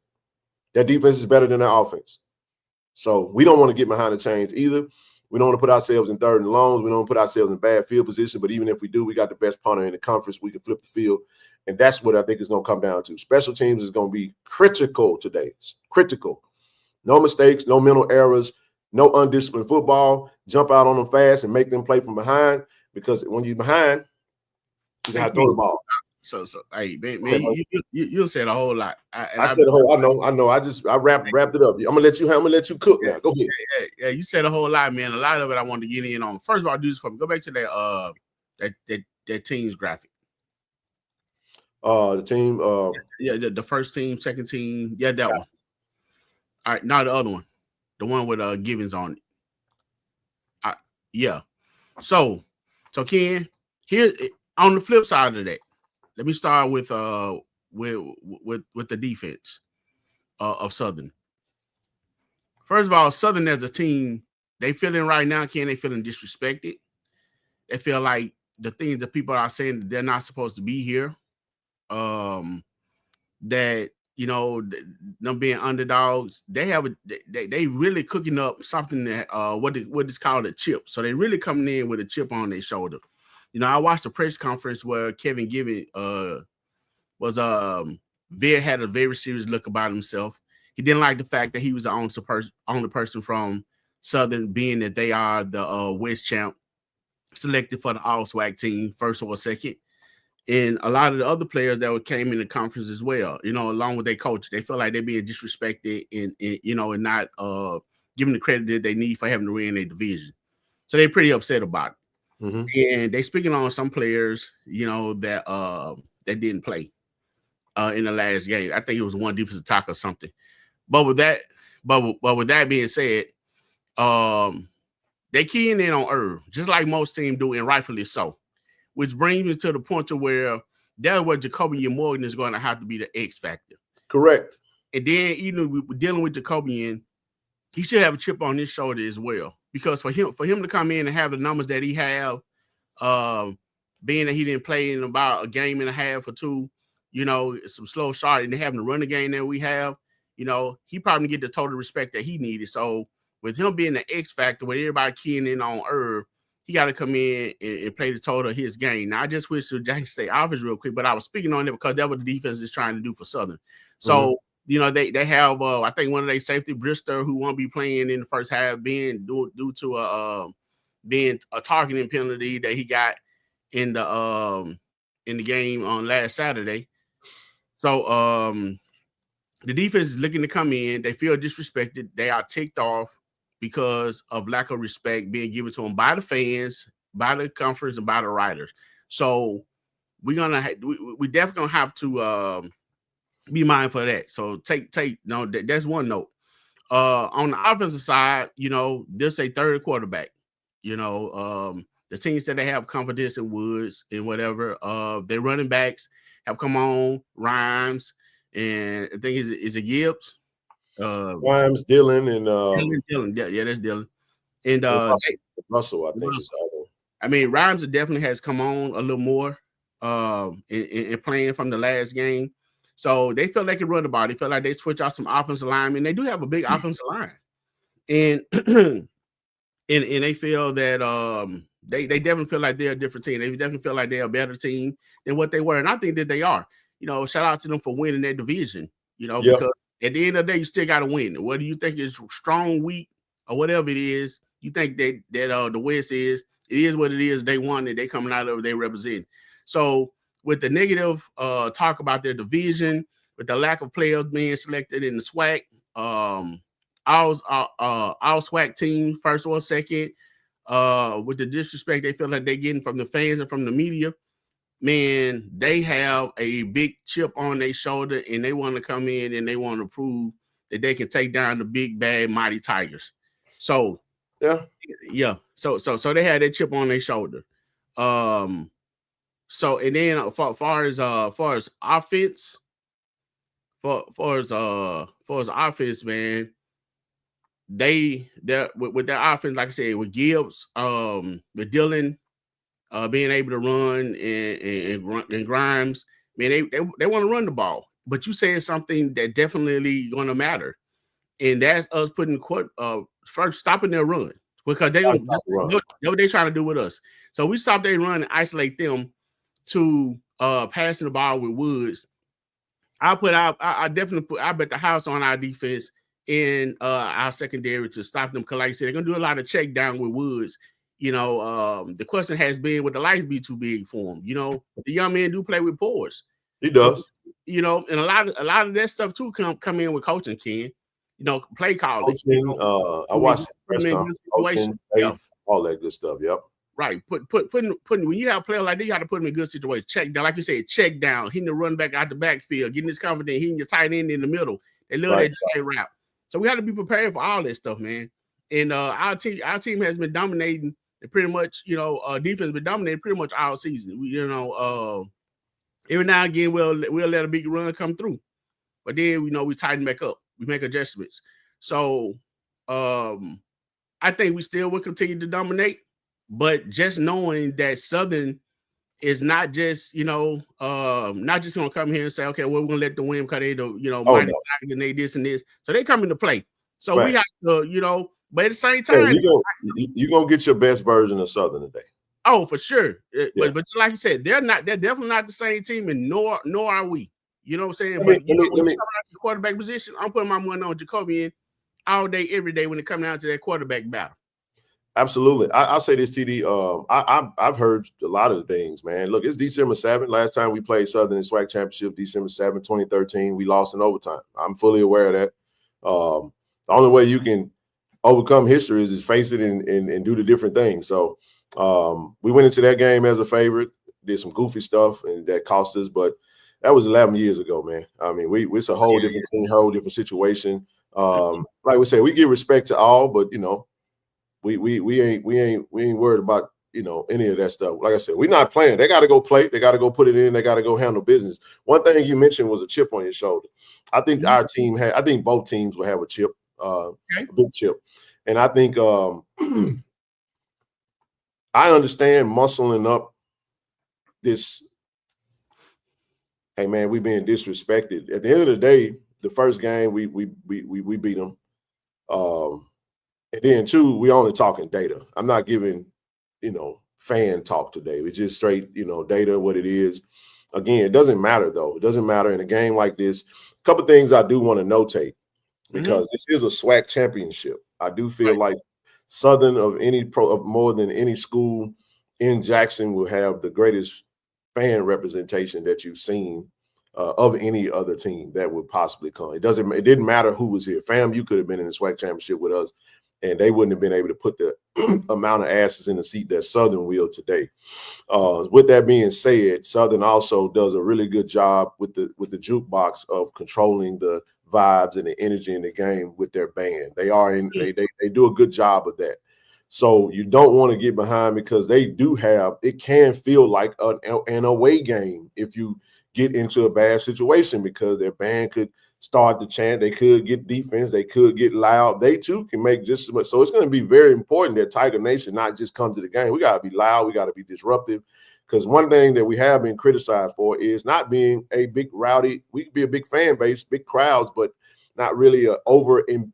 Their defense is better than their offense. So we don't want to get behind the chains either. We don't want to put ourselves in 3rd and longs. We don't want to put ourselves in bad field position. But even if we do, we got the best punter in the conference. We can flip the field. And that's what I think is going to come down to. Special teams is going to be critical today. It's critical. No mistakes, no mental errors, no undisciplined football. Jump out on them fast and make them play from behind. Because when you're behind, you got to throw the ball. So, hey, man, you said a whole lot. I said a whole. I know. I wrapped it up. I'm gonna let you cook now. Go ahead. Yeah, you said a whole lot, man. A lot of it I wanted to get in on. First of all, do this for me. Go back to that team's graphic. The team. The first team, second team. Yeah, that one. All right, now the other one, the one with Givens on it. Yeah. So Ken, here on the flip side of that. Let me start with the defense of Southern. First of all, Southern as a team, they feeling right now, Ken, they feeling disrespected. They feel like the things that people are saying that they're not supposed to be here. That them being underdogs, they really cooking up something that what is called a chip. So they really coming in with a chip on their shoulder. I watched a press conference where Kevin Givens was had a very serious look about himself. He didn't like the fact that he was the only person from Southern, being that they are the West champ, selected for the All SWAC team, first or second. And a lot of the other players that came in the conference as well, along with their coach, they feel like they're being disrespected and not given the credit that they need for having to win their division. So they're pretty upset about it. Mm-hmm. And they speaking on some players, that didn't play in the last game. I think it was one defensive tackle or something. But with that being said, they keying in on Irv, just like most teams do, and rightfully so. Which brings me to the point to where that's where Jacoby Morgan is going to have to be the X factor. Correct. And then even dealing with Jacoby, he should have a chip on his shoulder as well. Because for him to come in and have the numbers that he have, being that he didn't play in about a game and a half or two, some slow start, and having to run the game that we have, he probably get the total respect that he needed. So with him being the X factor, with everybody keying in on Irv, he got to come in and play the total of his game. Now, I just wish to Jackson State offense real quick, but I was speaking on it because that's what the defense is trying to do for Southern. So, they have, I think one of their safety, Brister, who won't be playing in the first half, being due to being a targeting penalty that he got in the game on last Saturday. So, the defense is looking to come in. They feel disrespected. They are ticked off because of lack of respect being given to them by the fans, by the conference, and by the writers. So we definitely gonna have to be mindful of that. So that's one note. On the offensive side, there's a third quarterback. The teams that they have confidence in Woods and whatever. Their running backs have come on, Rhymes, and I think is it Gibbs. Rhymes, Dylan, and Dylan. Yeah, that's Dylan. And Russell, I think. Russell. Rhymes definitely has come on a little more in playing from the last game. So they feel they can run the ball. They feel like they switch out some offensive linemen. They do have a big offensive line. And and they feel that they definitely feel like they're a different team. They definitely feel like they're a better team than what they were. And I think that they are. Shout out to them for winning their division, because at the end of the day, you still got to win. Whether you think it's strong, weak, or whatever it is, you think that the West it is what it is. They won it. They coming out of it. They represent. So with the negative talk about their division, with the lack of players being selected in the SWAC, all SWAC team, first or second, with the disrespect they feel like they're getting from the fans and from the media, man, they have a big chip on their shoulder, and they want to come in and they want to prove that they can take down the big, bad, mighty Tigers. So, yeah. So they had that chip on their shoulder. So and then far as offense, for as offense, man, they're with their offense, like I said, with Gibbs, with Dylan. Being able to run and Grimes, man, they want to run the ball. But you said something that definitely going to matter, and that's us putting first stopping their run, because that's what they're trying to do with us. So we stop their run and isolate them to passing the ball with Woods. I bet the house on our defense and our secondary to stop them, because like I said, they're gonna do a lot of check down with Woods. The question has been, would the lights be too big for him? The young man do play with boards. He does. And a lot of that stuff too come in with coaching, Ken. Play calling. I watched coaching, all that good stuff. Yep. Right. Putting when you have a player like that, you got to put him in good situations. Check down, like you said, check down, hitting the run back out the backfield, getting his confidence, hitting your tight end in the middle. They love that J route. So we have to be prepared for all that stuff, man. And our team has been dominating. And pretty much, defense has been dominating pretty much all season. Every now and again we'll let a big run come through, but then we tighten back up. We make adjustments. So I think we still will continue to dominate, but just knowing that Southern is not just, not just gonna come here and say, okay, well, we're gonna let them win because they minus size and they this and this. So they come into play. So we have to, but at the same time, you're gonna get your best version of Southern today. Oh, for sure. But like you said, they're definitely not the same team, and nor are we. You know what I'm saying? But when you come out to the quarterback position, I'm putting my money on Jacobian all day, every day when it comes down to that quarterback battle. Absolutely. I'll say this, TD. I've heard a lot of the things, man. Look, it's December 7th. Last time we played Southern in SWAC Championship, December 7th, 2013. We lost in overtime. I'm fully aware of that. The only way you can overcome history is face it and do the different things. So we went into that game as a favorite, did some goofy stuff, and that cost us. But that was 11 years ago, man. I mean, it's a whole different team, whole different situation. Like we said, we give respect to all, but we ain't worried about any of that stuff. Like I said, we're not playing. They got to go play. They got to go put it in. They got to go handle business. One thing you mentioned was a chip on your shoulder. I think our team I think both teams will have a chip, a big chip, and I think I understand muscling up this. Hey man, we being disrespected. At the end of the day, the first game we beat them. And then two, we only talking data. I'm not giving, fan talk today. It's just straight, data, what it is. Again, it doesn't matter though. It doesn't matter in a game like this. A couple of things I do want to notate because this is a SWAC championship. I do feel like Southern of more than any school in Jackson will have the greatest fan representation that you've seen of any other team that would possibly come. It didn't matter who was here. FAMU could have been in the SWAC championship with us, and they wouldn't have been able to put the amount of asses in the seat that Southern will today. With that being said, Southern also does a really good job with the jukebox of controlling the vibes and the energy in the game with their band. They do a good job of that. So you don't want to get behind because they do it can feel like an away game if you get into a bad situation because their band could start the chant, they could get defense, they could get loud. They too can make just as much. So it's going to be very important that Tiger Nation not just come to the game. We got to be loud, we got to be disruptive. Because one thing that we have been criticized for is not being a big rowdy. We can be a big fan base, big crowds, but not really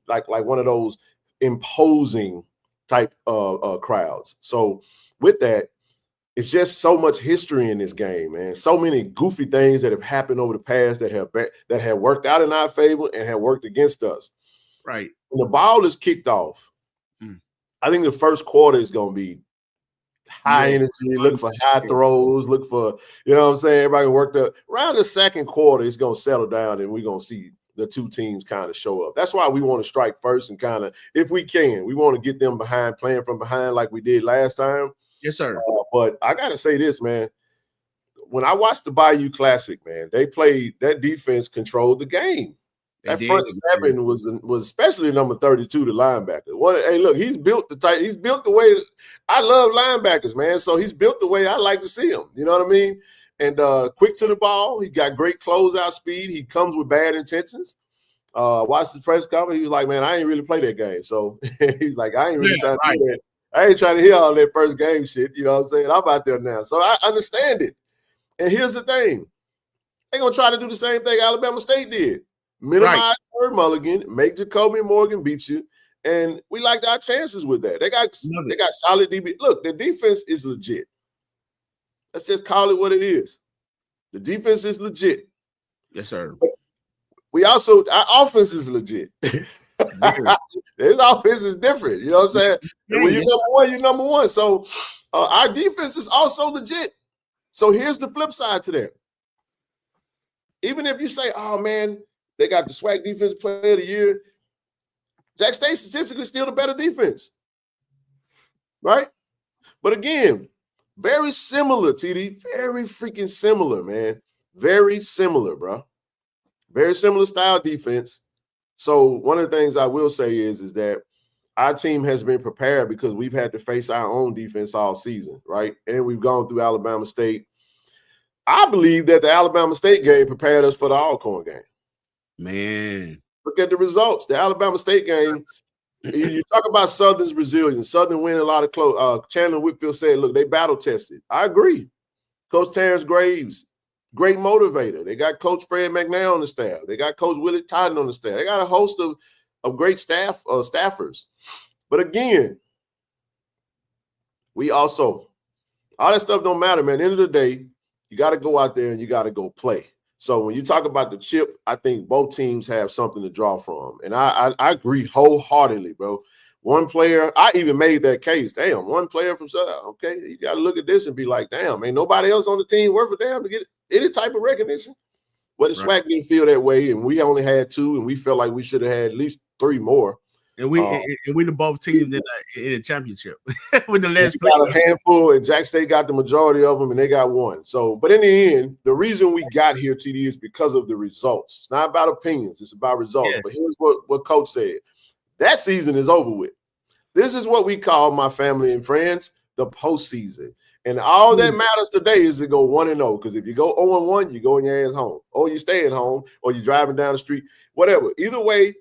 like one of those imposing type crowds. So with that, it's just so much history in this game, man. So many goofy things that have happened over the past that have worked out in our favor and have worked against us. Right. When the ball is kicked off, I think the first quarter is going to be high energy, look for high throws, look for, what I'm saying? Everybody worked up. Around the second quarter, it's going to settle down and we're going to see the two teams kind of show up. That's why we want to strike first and kind of, if we can, we want to get them behind, playing from behind like we did last time. Yes, sir. But I got to say this, man. When I watched the Bayou Classic, man, that defense controlled the game. That front seven was especially number 32, the linebacker. Hey, look, he's built the way I love linebackers, man. So he's built the way I like to see him. You know what I mean? And quick to the ball. He got great closeout speed. He comes with bad intentions. Watched his press conference. He was like, man, I ain't really play that game. So he's like, I ain't really trying to do that. I ain't trying to hear all that first game shit. You know what I'm saying? I'm out there now. So I understand it. And here's the thing. They're going to try to do the same thing Alabama State did. Minimize third mulligan, make Jacoby Morgan beat you. And we liked our chances with that. They got solid DB. Look, the defense is legit. Let's just call it what it is. The defense is legit. Yes, sir. Our offense is legit. His offense is different. You know what I'm saying? When you're number one, you're number one. So our defense is also legit. So here's the flip side to that. Even if you say, oh, man, they got the SWAC Defensive Player of the Year, Jack State statistically still the better defense. Right? But again, very similar, TD. Very freaking similar, man. Very similar, bro. Very similar style defense. So one of the things I will say is that our team has been prepared because we've had to face our own defense all season, right? And we've gone through Alabama State. I believe that the Alabama State game prepared us for the Alcorn game. Man. Look at the results. The Alabama State game, You talk about Southern's resilience. Southern winning a lot of close. Chandler Whitfield said, look, they battle tested. I agree. Coach Terrence Graves, great motivator. They got Coach Fred McNair on the staff. They got Coach Willie Totten on the staff. They got a host of great staffers. But again, we also, all that stuff don't matter, man. At the end of the day, you got to go out there and you got to go play. So when you talk about the chip, I think both teams have something to draw from. And I agree wholeheartedly, bro. One player, I even made that case. Damn, one player from South. Okay, you got to look at this and be like, damn, ain't nobody else on the team worth a damn to get any type of recognition. Well, the SWAC didn't feel that way, and we only had 2, and we felt like we should have had at least 3 more. And we the both teams in the championship with the last play. Got a handful, and Jack State got the majority of them, and they got 1. So, but in the end, the reason we got here, TD, is because of the results. It's not about opinions; it's about results. Yeah. But here's what Coach said: that season is over with. This is what we call, my family and friends, the postseason. And all that matters today is to go 1-0. Because if you go 0-1, you go in your ass home, or you staying home, or you're driving down the street, whatever. Either way.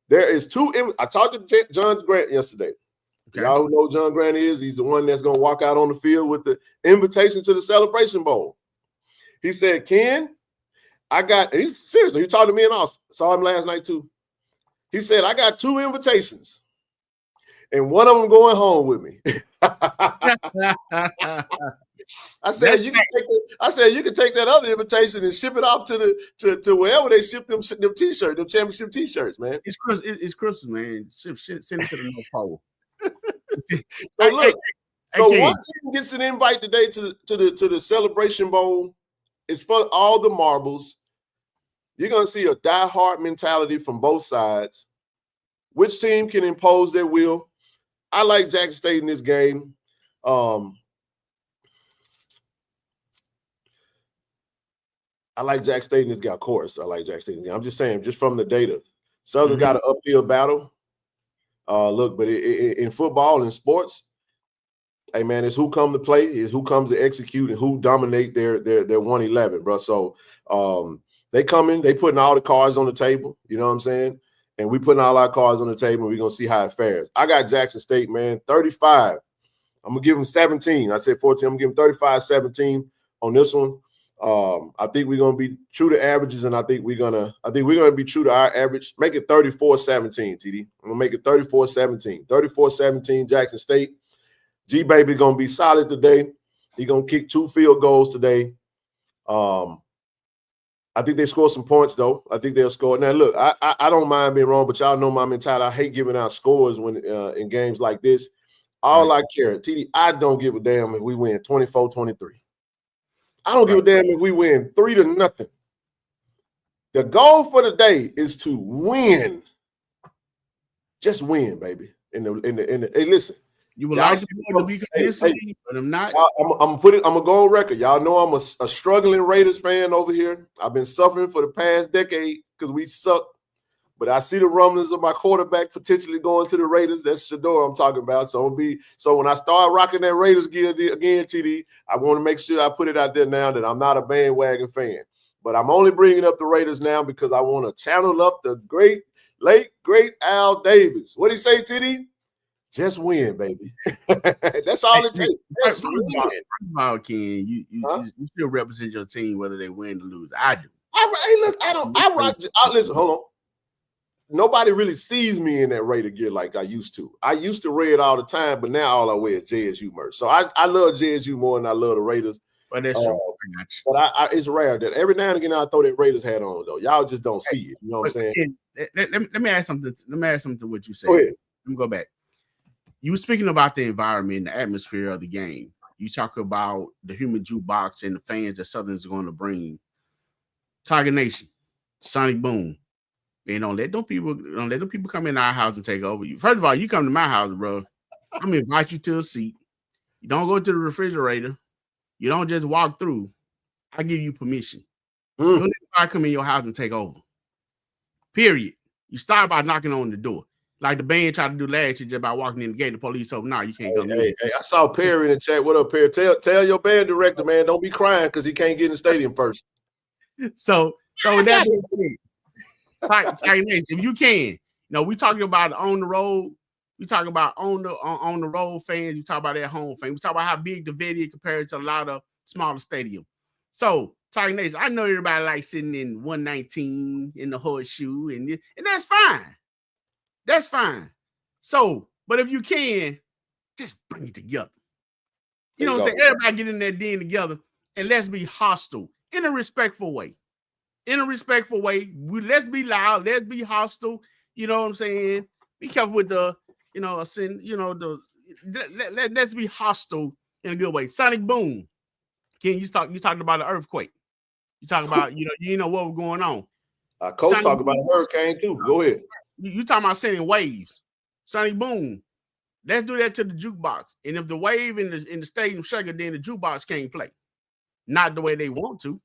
There is 2. I talked to John Grant yesterday. Okay. Y'all who know John Grant is, he's the one that's going to walk out on the field with the invitation to the Celebration Bowl. He said, Ken, he's seriously, he talked to me and I saw him last night too. He said, I got 2 invitations and one of them going home with me. I said you can take that other invitation and ship it off to wherever they ship them t-shirts, them championship t-shirts, man. It's Christmas, man. Send it to the North Pole. So look, so one team gets an invite today to the Celebration Bowl. It's for all the marbles. You're gonna see a die-hard mentality from both sides. Which team can impose their will? I like Jackson State in this game. I like Jack State in this guy. Of course, I like Jack State in this game. I'm just saying, just from the data. Southern's got an uphill battle. Look, but in football and sports, hey, man, it's who come to play, it's who comes to execute, and who dominate their 111, bro. So they coming, they putting all the cards on the table, you know what I'm saying? And we putting all our cards on the table, and we're going to see how it fares. I got Jackson State, man, 35. I'm going to give them 17. I said 14. I'm going to give them 35-17 on this one. I think we're gonna be true to averages, and I think we're gonna be true to our average. Make it 34-17, TD. I'm gonna make it 34-17. 34-17, Jackson State. G Baby gonna be solid today. He gonna kick 2 field goals today. I think they score some points though. I think they'll score. Now look, I don't mind being wrong, but y'all know my mentality. I hate giving out scores when in games like this. All I care, TD, I don't give a damn if we win 24-23. I don't give a damn if we win 3-0. The goal for the day is to win. Just win, baby. Hey, listen. You would like to be convincing, but I'm not. I'm gonna go on record. Y'all know I'm a struggling Raiders fan over here. I've been suffering for the past decade because we suck. But I see the rumblings of my quarterback potentially going to the Raiders. That's Shador I'm talking about. So when I start rocking that Raiders gear again, TD, I want to make sure I put it out there now that I'm not a bandwagon fan. But I'm only bringing up the Raiders now because I want to channel up the late great Al Davis. What do you say, TD? Just win, baby. That's all it takes. Just win. Ken, you still represent your team whether they win or lose. I do. Listen, hold on. Nobody really sees me in that Raider gear like I used to. I used to wear it all the time, but now all I wear is JSU merch. So I love JSU more than I love the Raiders. But that's true. But it's rare that every now and again I throw that Raiders hat on though. Y'all just don't see it. You know what I'm saying? Let me add something. Let me add something to what you said. Go ahead. Let me go back. You were speaking about the environment, the atmosphere of the game. You talk about the human jukebox and the fans that Southern's going to bring. Tiger Nation, Sonic Boom. And don't let them people come in our house and take over you. First of all, you come to my house, bro. I'm gonna invite you to a seat. You don't go to the refrigerator. You don't just walk through. I give you permission. You don't let anybody come in your house and take over. Period. You start by knocking on the door. Like the band tried to do last year, just by walking in the gate. The police told them, "No, you can't come in." Hey, I saw Perry in the chat. What up, Perry? Tell your band director, man, don't be crying because he can't get in the stadium first. So with that being said, if you can, we talking about on the road. We talk about on the road fans. You talk about at home fans. We talk about how big the venue compared to a lot of smaller stadiums. So, Tiger Nation, I know everybody likes sitting in 119 in the horseshoe, and that's fine. That's fine. So, but if you can, just bring it together. You know what I'm saying? Everybody get in that den together, and let's be hostile in a respectful way. In a respectful way, let's be loud. Let's be hostile. You know what I'm saying? Be careful with the, let's be hostile in a good way. Sonic Boom. Ken, you talked about the earthquake. You talking about, you know what was going on. Coach talking about a hurricane too. Go ahead. You talking about sending waves. Sonic Boom. Let's do that to the jukebox. And if the wave in the stadium shaker, then the jukebox can't play. Not the way they want to.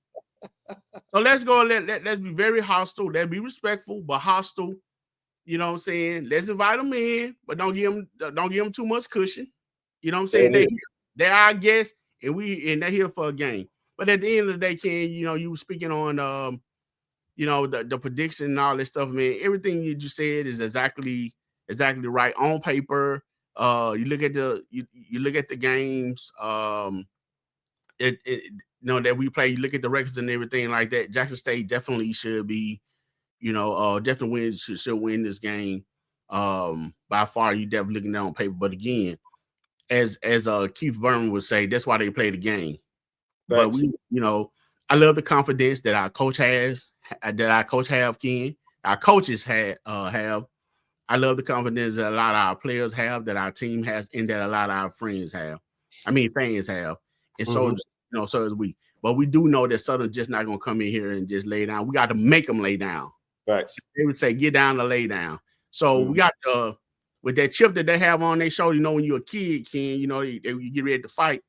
So let's go. Let's be very hostile. Let's be respectful, but hostile. You know what I'm saying? Let's invite them in, but don't give them too much cushion. You know what I'm saying? They're our guests, and they're here for a game. But at the end of the day, Ken, you were speaking on the prediction and all this stuff, man. Everything you just said is exactly right on paper. You look at the games. That we play. You look at the records and everything like that. Jackson State definitely should be, definitely should win this game. By far, you definitely looking down on paper. But again, as Keith Berman would say, that's why they play the game. Thanks. But I love the confidence that our coach has, that our coach have, Ken. Our coaches have. I love the confidence that a lot of our players have, that our team has, and that a lot of our fans have. Fans have. And so, so as we. But we do know that Southern's just not going to come in here and just lay down. We got to make them lay down. Right. They would say, get down to lay down. So we got with that chip that they have on their shoulder, when you're a kid, Ken, you get ready to fight,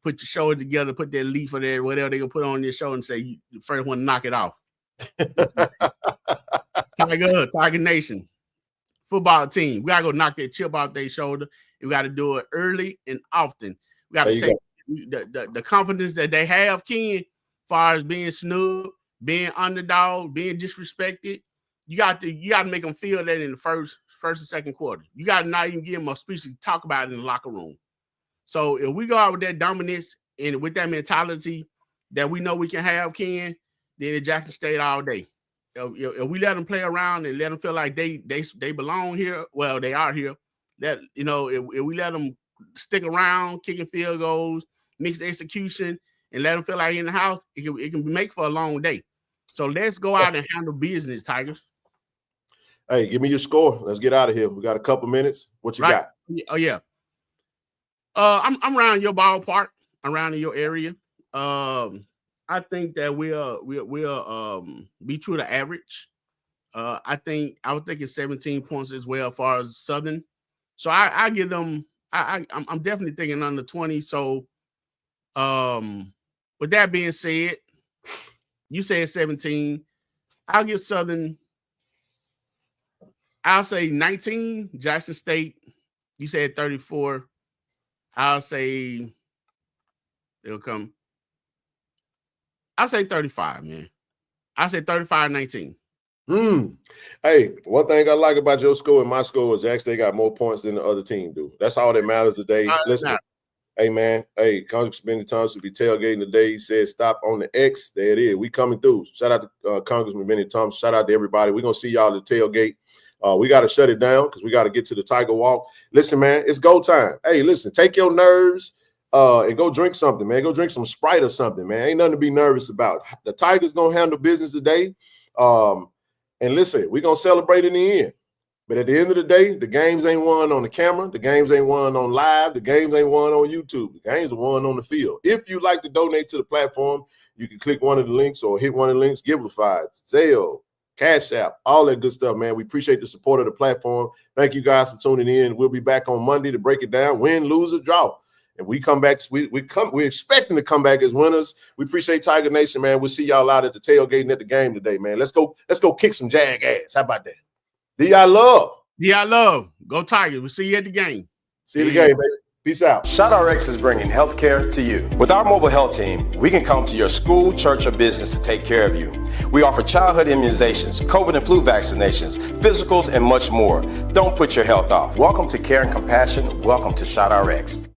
put your shoulder together, put that leaf or that, whatever they're going to put on your shoulder and say, you the first one to knock it off. Tiger Nation. Football team. We got to go knock that chip off their shoulder. We got to do it early and often. We got to take the confidence that they have, Ken, as far as being snubbed, being underdog, being disrespected. You got to make them feel that in the first and second quarter. You got to not even give them a speech to talk about it in the locker room. So if we go out with that dominance and with that mentality that we know we can have, Ken, then it's Jackson State all day. If we let them play around and let them feel like they belong here, well, they are here. That if we let them stick around, kicking field goals, mixed execution, and let them feel like in the house, it can make for a long day. So let's go out and handle business, Tigers. Hey, give me your score. Let's get out of here. We got a couple minutes. What you got? Oh yeah. I'm around your ballpark, around in your area. I think that we'll be true to average. I was thinking 17 points as well as far as Southern. So I give them. I'm definitely thinking under 20. So, with that being said, you said 17. I'll give Southern. I'll say 19. Jackson State. You said 34. I'll say they'll come. I'll say 35, man. I'll say 35-19. Hey, one thing I like about your score and my score is Jackson State got more points than the other team do. That's all that matters today. Listen, hey, man. Hey, Congressman Thomas will be tailgating today. He said stop on the X. There it is. We coming through. Shout out to Congressman Benny Thomas. Shout out to everybody. We're going to see y'all at the tailgate. We got to shut it down because we got to get to the Tiger Walk. Listen, man, it's go time. Hey, listen, take your nerves and go drink something, man. Go drink some Sprite or something, man. Ain't nothing to be nervous about. The Tigers going to handle business today. And listen, we're going to celebrate in the end. But at the end of the day, the games ain't won on the camera. The games ain't won on live. The games ain't won on YouTube. The games are won on the field. If you'd like to donate to the platform, you can click one of the links or hit one of the links, Givelify, Zelle, Cash App, all that good stuff, man. We appreciate the support of the platform. Thank you guys for tuning in. We'll be back on Monday to break it down, win, lose, or draw. And we come back, we're expecting to come back as winners. We appreciate Tiger Nation, man. We'll see y'all out at the tailgate and at the game today, man. Let's go kick some Jag ass. How about that? D.I. love. D.I. love. Go Tigers. We'll see you at the game. See you at the game, baby. Peace out. ShotRx is bringing healthcare to you. With our mobile health team, we can come to your school, church, or business to take care of you. We offer childhood immunizations, COVID and flu vaccinations, physicals, and much more. Don't put your health off. Welcome to Care and Compassion. Welcome to ShotRx.